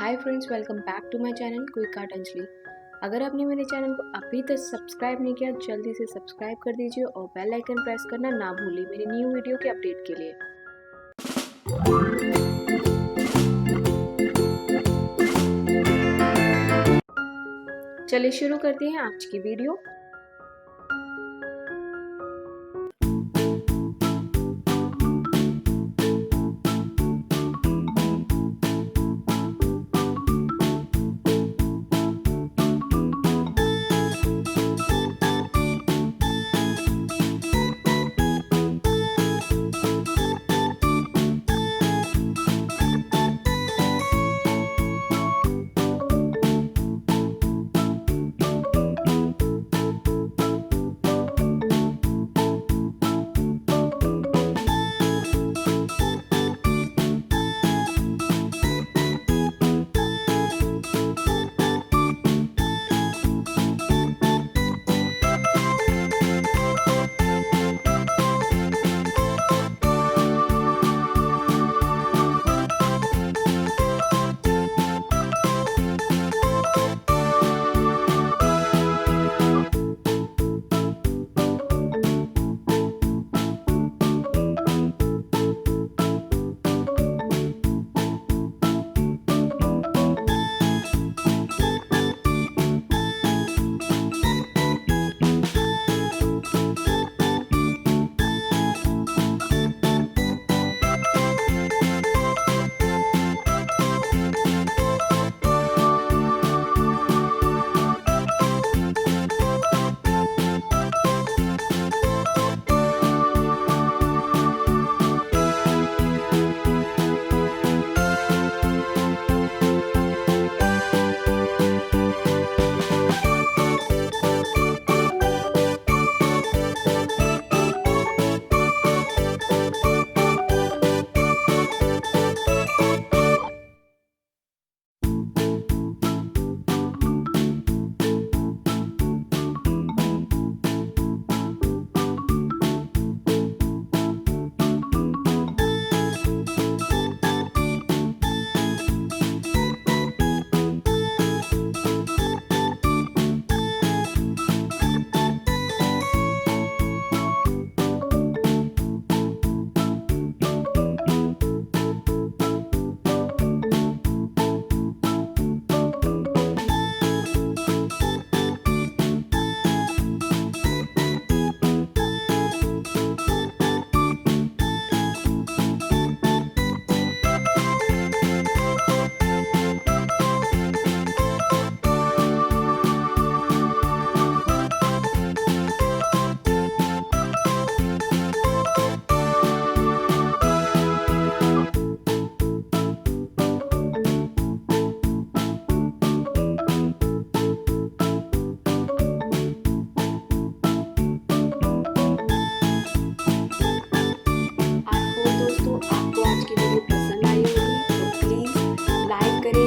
Hi friends, welcome back to my channel क्विकारटांजलि। अगर आपने मेरे चैनल को अभी तक सब्सक्राइब नहीं किया, जल्दी से सब्सक्राइब कर दीजिए और बेल आइकन प्रेस करना ना भूलिए मेरी न्यू वीडियो के अपडेट के लिए। चलिए शुरू करते हैं आज की वीडियो।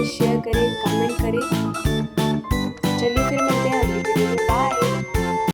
शेयर करें, कमेंट करें